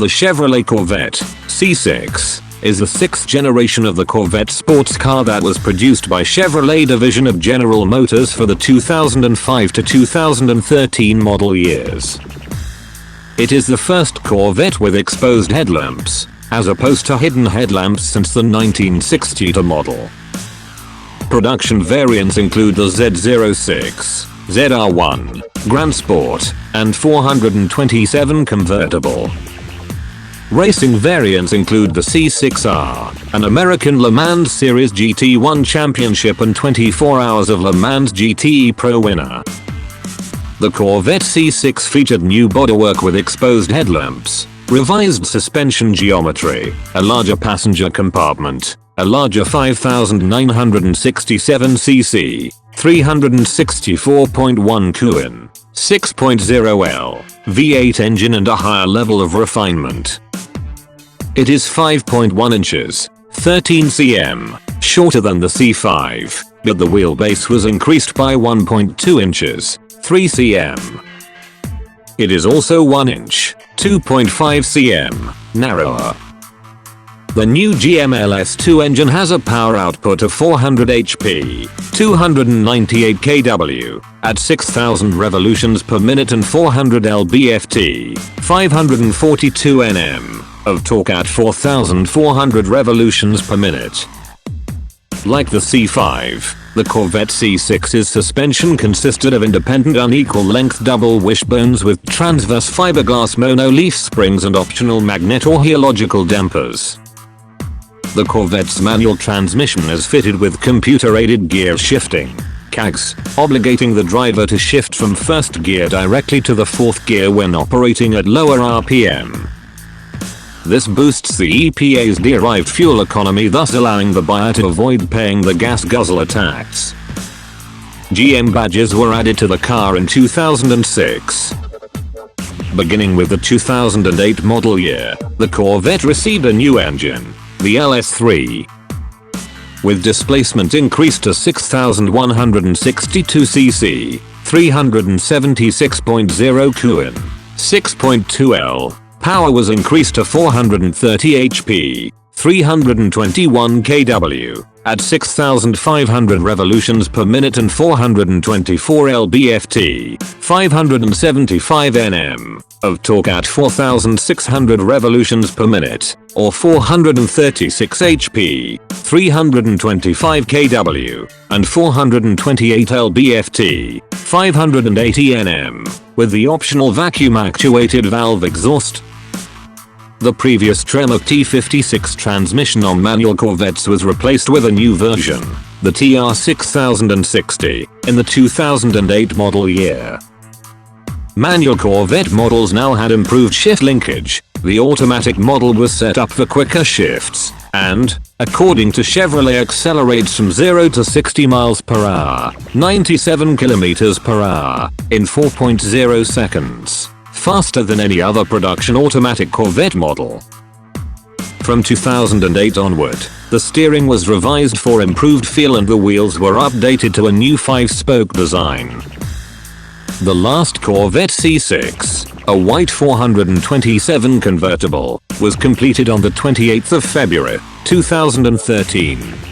The Chevrolet Corvette C6 is the sixth generation of the Corvette sports car that was produced by Chevrolet division of General Motors for the 2005 to 2013 model years. It is the first Corvette with exposed headlamps, as opposed to hidden headlamps since the 1962 model. Production variants include the Z06, ZR1, Grand Sport, and 427 convertible. Racing variants include the C6R, an American Le Mans Series GT1 Championship and 24 Hours of Le Mans GTE Pro winner. The Corvette C6 featured new bodywork with exposed headlamps, revised suspension geometry, a larger passenger compartment, a larger 5,967cc, 364.1 Kuin, 6.0L, V8 engine and a higher level of refinement. It is 5.1 inches, 13 cm, shorter than the C5, but the wheelbase was increased by 1.2 inches, 3 cm. It is also 1 inch, 2.5 cm, narrower. The new GMLS2 engine has a power output of 400 HP, 298 kW, at 6,000 revolutions per minute and 400 lb-ft, 542 Nm, of torque at 4,400 revolutions per minute. Like the C5, the Corvette C6's suspension consisted of independent unequal length double wishbones with transverse fiberglass monoleaf springs and optional magnet or helical dampers. The Corvette's manual transmission is fitted with computer-aided gear shifting, CAGS, obligating the driver to shift from first gear directly to the fourth gear when operating at lower RPM. This boosts the EPA's derived fuel economy, thus allowing the buyer to avoid paying the gas guzzler tax. GM badges were added to the car in 2006. Beginning with the 2008 model year, the Corvette received a new engine, the LS3. With displacement increased to 6,162 cc, 376.0 Kuin, 6.2 L. Power was increased to 430 HP, 321 kW, at 6,500 revolutions per minute and 424 lb-ft, 575 Nm, of torque at 4,600 revolutions per minute, or 436 HP, 325 kW, and 428 lb-ft, 580 Nm, with the optional vacuum-actuated valve exhaust. The previous Tremor T56 transmission on manual Corvettes was replaced with a new version, the TR6060, in the 2008 model year. Manual Corvette models now had improved shift linkage, the automatic model was set up for quicker shifts, and, according to Chevrolet, accelerates from 0 to 60 miles per hour, 97 kilometers per hour, in 4.0 seconds. Faster than any other production automatic Corvette model. From 2008 onward, the steering was revised for improved feel and the wheels were updated to a new 5-spoke design. The last Corvette C6, a white 427 convertible, was completed on the 28th of February, 2013.